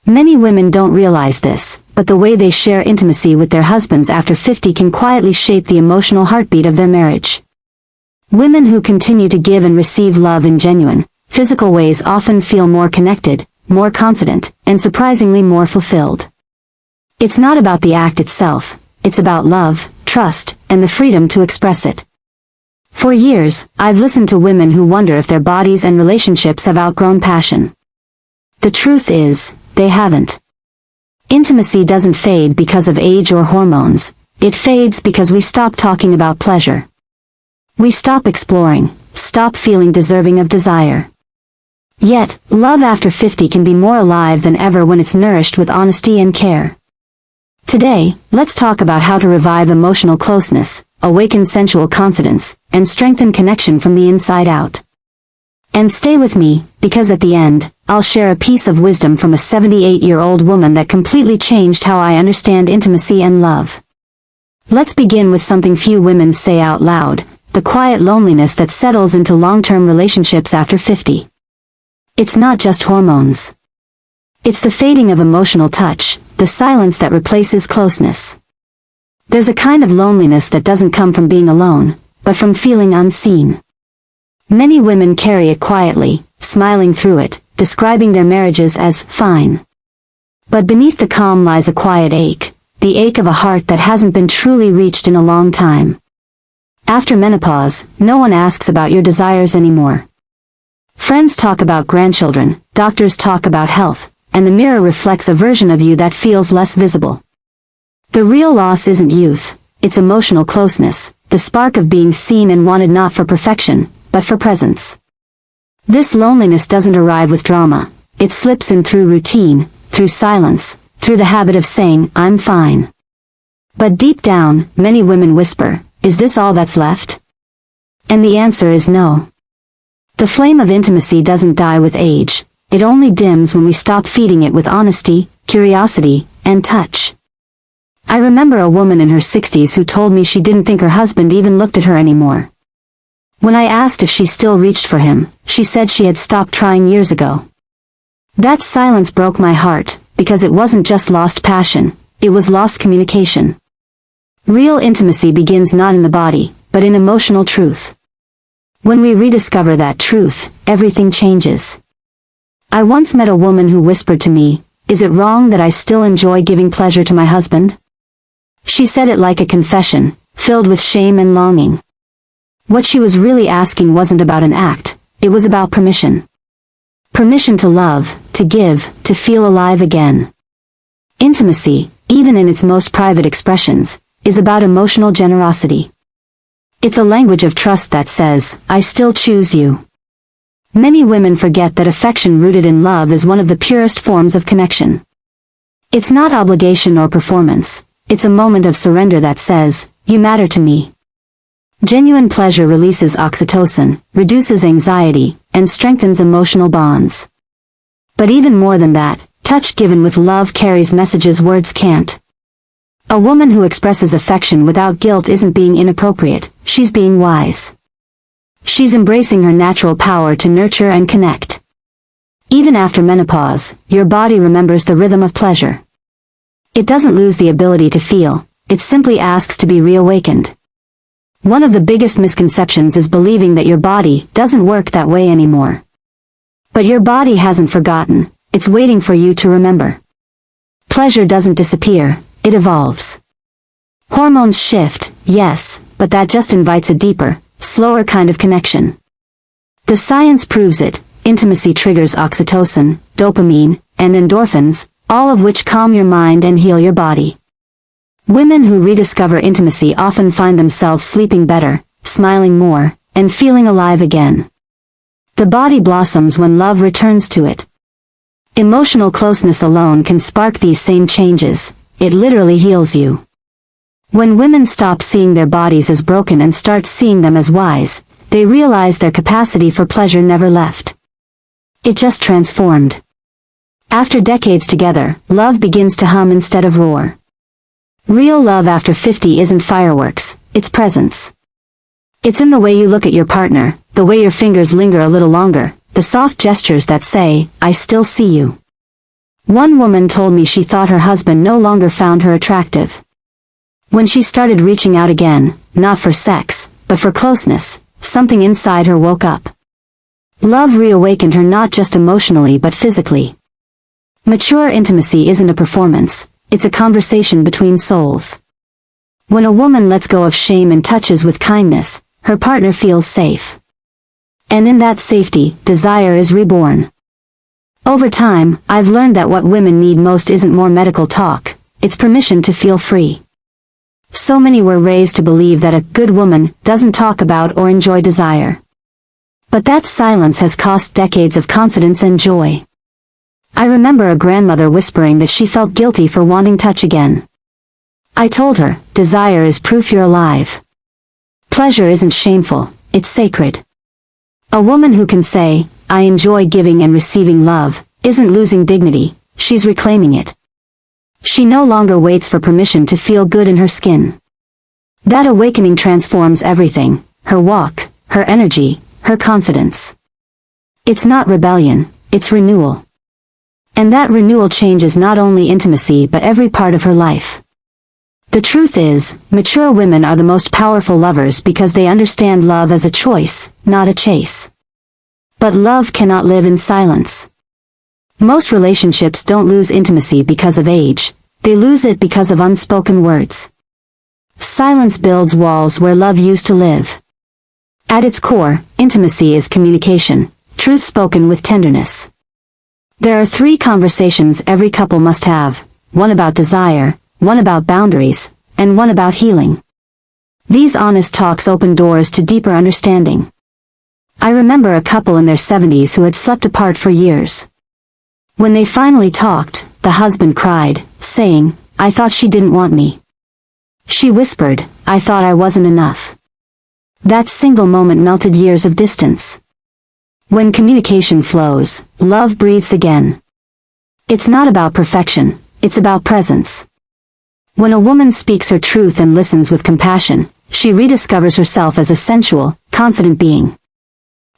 Many women don't realize this, but the way they share intimacy with their husbands after 50 can quietly shape the emotional heartbeat of their marriage. Women who continue to give and receive love in genuine, physical ways often feel more connected, more confident, and surprisingly more fulfilled. It's not about the act itself, it's about love, trust, and the freedom to express it. For years, I've listened to women who wonder if their bodies and relationships have outgrown passion. The truth is, they haven't. Intimacy doesn't fade because of age or hormones, it fades because we stop talking about pleasure. We stop exploring, stop feeling deserving of desire. Yet, love after 50 can be more alive than ever when it's nourished with honesty and care. Today, let's talk about how to revive emotional closeness, awaken sensual confidence, and strengthen connection from the inside out. And stay with me, because at the end, I'll share a piece of wisdom from a 78-year-old woman that completely changed how I understand intimacy and love. Let's begin with something few women say out loud, the quiet loneliness that settles into long-term relationships after 50. It's not just hormones. It's the fading of emotional touch, the silence that replaces closeness. There's a kind of loneliness that doesn't come from being alone, but from feeling unseen. Many women carry it quietly, smiling through it, describing their marriages as fine. But beneath the calm lies a quiet ache, the ache of a heart that hasn't been truly reached in a long time. After menopause, no one asks about your desires anymore. Friends talk about grandchildren, doctors talk about health, and the mirror reflects a version of you that feels less visible. The real loss isn't youth, it's emotional closeness, the spark of being seen and wanted not for perfection, but for presence. This loneliness doesn't arrive with drama, it slips in through routine, through silence, through the habit of saying, "I'm fine." But deep down, many women whisper, "Is this all that's left?" And the answer is no. The flame of intimacy doesn't die with age, it only dims when we stop feeding it with honesty, curiosity, and touch. I remember a woman in her 60s who told me she didn't think her husband even looked at her anymore. When I asked if she still reached for him, she said she had stopped trying years ago. That silence broke my heart, because it wasn't just lost passion, it was lost communication. Real intimacy begins not in the body, but in emotional truth. When we rediscover that truth, everything changes. I once met a woman who whispered to me, "Is it wrong that I still enjoy giving pleasure to my husband?" She said it like a confession, filled with shame and longing. What she was really asking wasn't about an act, it was about permission. Permission to love, to give, to feel alive again. Intimacy, even in its most private expressions, is about emotional generosity. It's a language of trust that says, "I still choose you." Many women forget that affection rooted in love is one of the purest forms of connection. It's not obligation or performance, it's a moment of surrender that says, "You matter to me." Genuine pleasure releases oxytocin, reduces anxiety, and strengthens emotional bonds. But even more than that, touch given with love carries messages words can't. A woman who expresses affection without guilt isn't being inappropriate, she's being wise. She's embracing her natural power to nurture and connect. Even after menopause, your body remembers the rhythm of pleasure. It doesn't lose the ability to feel, it simply asks to be reawakened. One of the biggest misconceptions is believing that your body doesn't work that way anymore. But your body hasn't forgotten, it's waiting for you to remember. Pleasure doesn't disappear, it evolves. Hormones shift, yes, but that just invites a deeper, slower kind of connection. The science proves it, intimacy triggers oxytocin, dopamine, and endorphins, all of which calm your mind and heal your body. Women who rediscover intimacy often find themselves sleeping better, smiling more, and feeling alive again. The body blossoms when love returns to it. Emotional closeness alone can spark these same changes, it literally heals you. When women stop seeing their bodies as broken and start seeing them as wise, they realize their capacity for pleasure never left. It just transformed. After decades together, love begins to hum instead of roar. Real love after 50 isn't fireworks, it's presence. It's in the way you look at your partner, the way your fingers linger a little longer, the soft gestures that say, "I still see you." One woman told me she thought her husband no longer found her attractive. When she started reaching out again, not for sex, but for closeness, something inside her woke up. Love reawakened her not just emotionally but physically. Mature intimacy isn't a performance, it's a conversation between souls. When a woman lets go of shame and touches with kindness, her partner feels safe. And in that safety, desire is reborn. Over time, I've learned that what women need most isn't more medical talk, it's permission to feel free. So many were raised to believe that a good woman doesn't talk about or enjoy desire. But that silence has cost decades of confidence and joy. I remember a grandmother whispering that she felt guilty for wanting touch again. I told her, desire is proof you're alive. Pleasure isn't shameful, it's sacred. A woman who can say, I enjoy giving and receiving love, isn't losing dignity, she's reclaiming it. She no longer waits for permission to feel good in her skin. That awakening transforms everything, her walk, her energy, her confidence. It's not rebellion, it's renewal. And that renewal changes not only intimacy but every part of her life. The truth is, mature women are the most powerful lovers because they understand love as a choice, not a chase. But love cannot live in silence. Most relationships don't lose intimacy because of age, they lose it because of unspoken words. Silence builds walls where love used to live. At its core, intimacy is communication, truth spoken with tenderness. There are 3 conversations every couple must have, one about desire, one about boundaries, and one about healing. These honest talks open doors to deeper understanding. I remember a couple in their 70s who had slept apart for years. When they finally talked, the husband cried, saying, I thought she didn't want me. She whispered, I thought I wasn't enough. That single moment melted years of distance. When communication flows, love breathes again. It's not about perfection, it's about presence. When a woman speaks her truth and listens with compassion, she rediscovers herself as a sensual, confident being.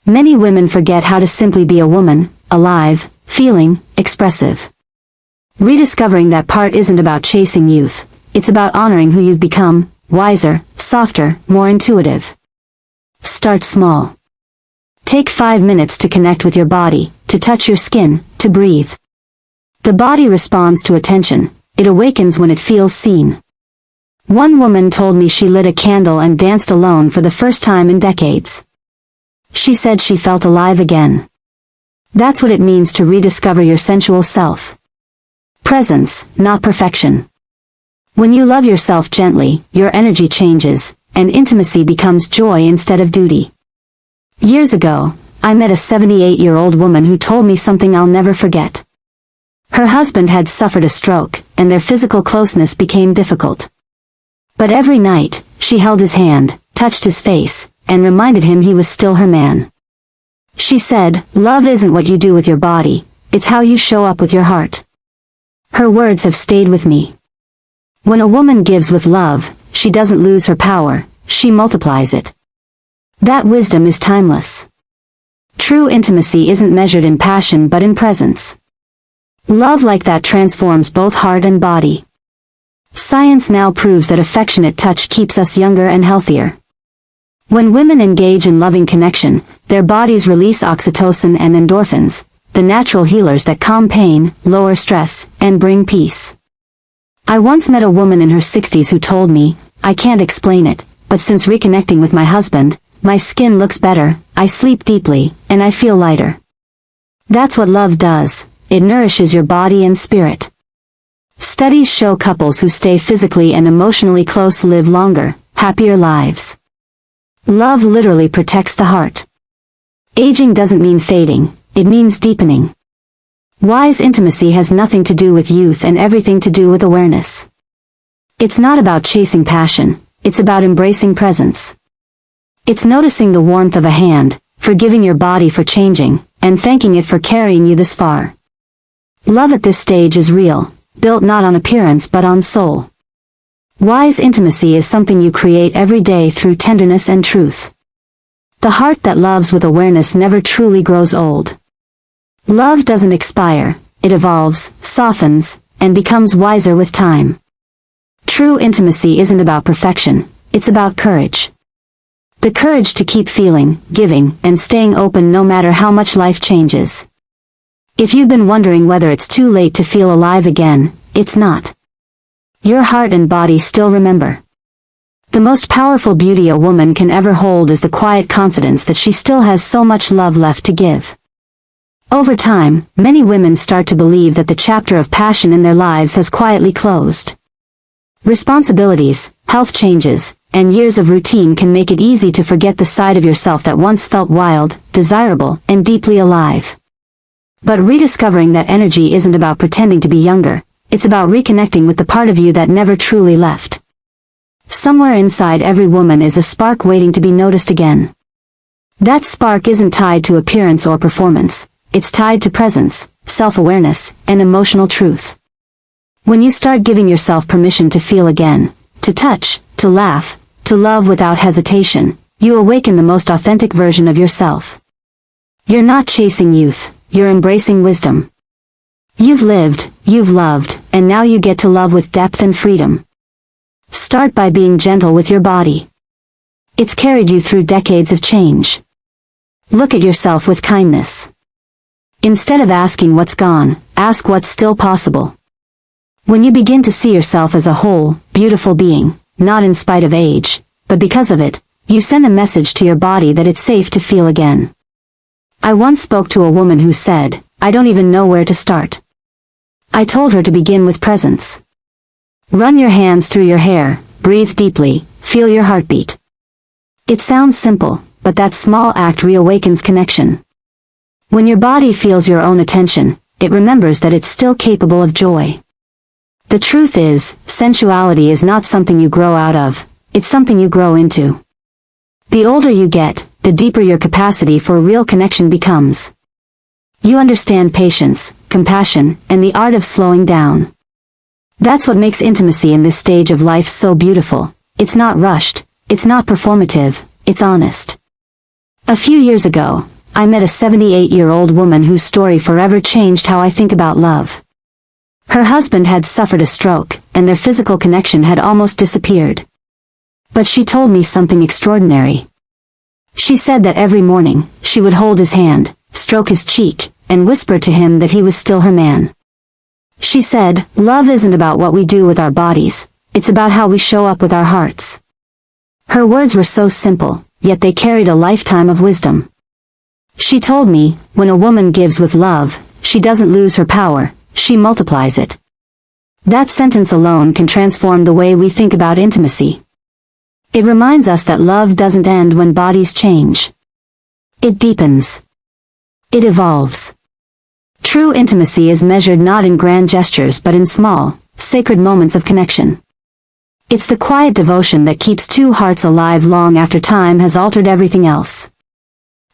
Many women forget how to simply be a woman, alive, feeling, expressive. Rediscovering that part isn't about chasing youth, it's about honoring who you've become, wiser, softer, more intuitive. Start small. Take 5 minutes to connect with your body, to touch your skin, to breathe. The body responds to attention, it awakens when it feels seen. One woman told me she lit a candle and danced alone for the first time in decades. She said she felt alive again. That's what it means to rediscover your sensual self. Presence, not perfection. When you love yourself gently, your energy changes, and intimacy becomes joy instead of duty. Years ago, I met a 78-year-old woman who told me something I'll never forget. Her husband had suffered a stroke, and their physical closeness became difficult. But every night, she held his hand, touched his face, and reminded him he was still her man. She said, love isn't what you do with your body, it's how you show up with your heart. Her words have stayed with me. When a woman gives with love, she doesn't lose her power, she multiplies it. That wisdom is timeless. True intimacy isn't measured in passion but in presence. Love like that transforms both heart and body. Science now proves that affectionate touch keeps us younger and healthier. When women engage in loving connection, their bodies release oxytocin and endorphins, the natural healers that calm pain, lower stress, and bring peace. I once met a woman in her 60s who told me, I can't explain it, but since reconnecting with my husband, my skin looks better, I sleep deeply, and I feel lighter. That's what love does, it nourishes your body and spirit. Studies show couples who stay physically and emotionally close live longer, happier lives. Love literally protects the heart. Aging doesn't mean fading, it means deepening. Wise intimacy has nothing to do with youth and everything to do with awareness. It's not about chasing passion, it's about embracing presence. It's noticing the warmth of a hand, forgiving your body for changing, and thanking it for carrying you this far. Love at this stage is real, built not on appearance but on soul. Wise intimacy is something you create every day through tenderness and truth. The heart that loves with awareness never truly grows old. Love doesn't expire, it evolves, softens, and becomes wiser with time. True intimacy isn't about perfection, it's about courage. The courage to keep feeling, giving, and staying open no matter how much life changes. If you've been wondering whether it's too late to feel alive again, it's not. Your heart and body still remember. The most powerful beauty a woman can ever hold is the quiet confidence that she still has so much love left to give. Over time, many women start to believe that the chapter of passion in their lives has quietly closed. Responsibilities, health changes, and years of routine can make it easy to forget the side of yourself that once felt wild, desirable, and deeply alive. But rediscovering that energy isn't about pretending to be younger, it's about reconnecting with the part of you that never truly left. Somewhere inside every woman is a spark waiting to be noticed again. That spark isn't tied to appearance or performance, it's tied to presence, self-awareness, and emotional truth. When you start giving yourself permission to feel again, to touch, to laugh, to love without hesitation, you awaken the most authentic version of yourself. You're not chasing youth, you're embracing wisdom. You've lived, you've loved, and now you get to love with depth and freedom. Start by being gentle with your body. It's carried you through decades of change. Look at yourself with kindness. Instead of asking what's gone, ask what's still possible. When you begin to see yourself as a whole, beautiful being, not in spite of age, but because of it, you send a message to your body that it's safe to feel again. I once spoke to a woman who said, "I don't even know where to start." I told her to begin with presence. Run your hands through your hair, breathe deeply, feel your heartbeat. It sounds simple, but that small act reawakens connection. When your body feels your own attention, it remembers that it's still capable of joy. The truth is, sensuality is not something you grow out of, it's something you grow into. The older you get, the deeper your capacity for real connection becomes. You understand patience, compassion, and the art of slowing down. That's what makes intimacy in this stage of life so beautiful. It's not rushed, it's not performative, it's honest. A few years ago, I met a 78-year-old woman whose story forever changed how I think about love. Her husband had suffered a stroke, and their physical connection had almost disappeared. But she told me something extraordinary. She said that every morning, she would hold his hand, stroke his cheek, and whisper to him that he was still her man. She said, "Love isn't about what we do with our bodies, it's about how we show up with our hearts." Her words were so simple, yet they carried a lifetime of wisdom. She told me, when a woman gives with love, she doesn't lose her power, she multiplies it. That sentence alone can transform the way we think about intimacy. It reminds us that love doesn't end when bodies change. It deepens. It evolves. True intimacy is measured not in grand gestures but in small, sacred moments of connection. It's the quiet devotion that keeps two hearts alive long after time has altered everything else.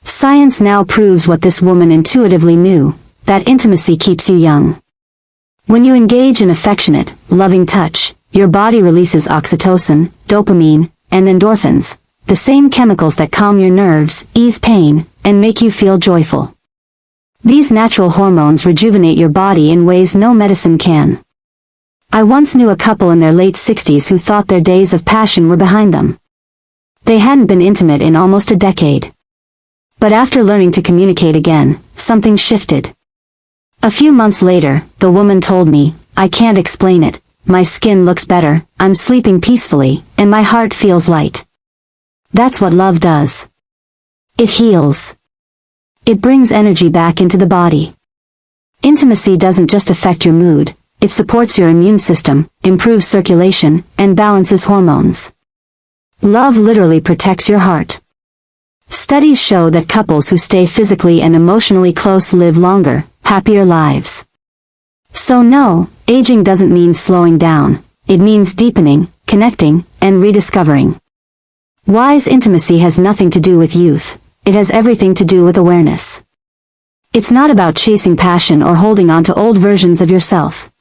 Science now proves what this woman intuitively knew, that intimacy keeps you young. When you engage in affectionate, loving touch, your body releases oxytocin, dopamine, and endorphins, the same chemicals that calm your nerves, ease pain, and make you feel joyful. These natural hormones rejuvenate your body in ways no medicine can. I once knew a couple in their late 60s who thought their days of passion were behind them. They hadn't been intimate in almost a decade. But after learning to communicate again, something shifted. A few months later, the woman told me, "I can't explain it, my skin looks better, I'm sleeping peacefully, and my heart feels light." That's what love does. It heals. It brings energy back into the body. Intimacy doesn't just affect your mood, it supports your immune system, improves circulation, and balances hormones. Love literally protects your heart. Studies show that couples who stay physically and emotionally close live longer, happier lives. So no, aging doesn't mean slowing down, it means deepening, connecting, and rediscovering. Wise intimacy has nothing to do with youth. It has everything to do with awareness. It's not about chasing passion or holding on to old versions of yourself.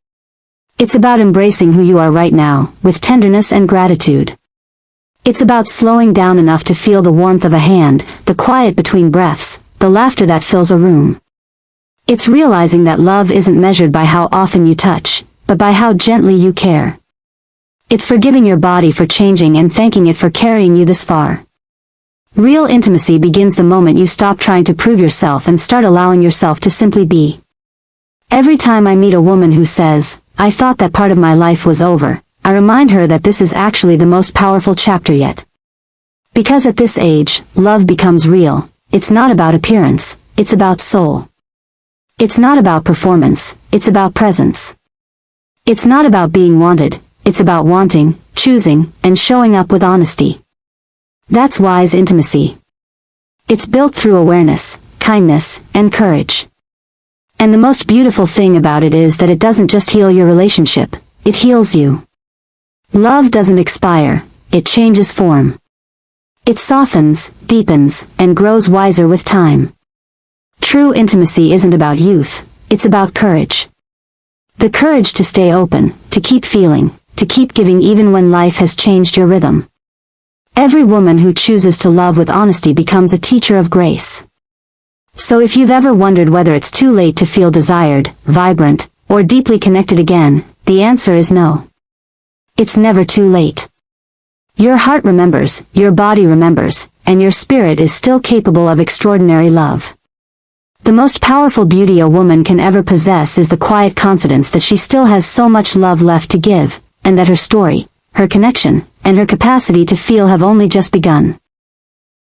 It's about embracing who you are right now, with tenderness and gratitude. It's about slowing down enough to feel the warmth of a hand, the quiet between breaths, the laughter that fills a room. It's realizing that love isn't measured by how often you touch, but by how gently you care. It's forgiving your body for changing and thanking it for carrying you this far. Real intimacy begins the moment you stop trying to prove yourself and start allowing yourself to simply be. Every time I meet a woman who says, "I thought that part of my life was over," I remind her that this is actually the most powerful chapter yet. Because at this age, love becomes real. It's not about appearance, it's about soul. It's not about performance, it's about presence. It's not about being wanted, it's about wanting, choosing, and showing up with honesty. That's wise intimacy. It's built through awareness, kindness, and courage. And the most beautiful thing about it is that it doesn't just heal your relationship, it heals you. Love doesn't expire, it changes form. It softens, deepens, and grows wiser with time. True intimacy isn't about youth, it's about courage. The courage to stay open, to keep feeling, to keep giving even when life has changed your rhythm. Every woman who chooses to love with honesty becomes a teacher of grace. So if you've ever wondered whether it's too late to feel desired, vibrant, or deeply connected again, the answer is no. It's never too late. Your heart remembers, your body remembers, and your spirit is still capable of extraordinary love. The most powerful beauty a woman can ever possess is the quiet confidence that she still has so much love left to give, and that her story, her connection, and her capacity to feel have only just begun.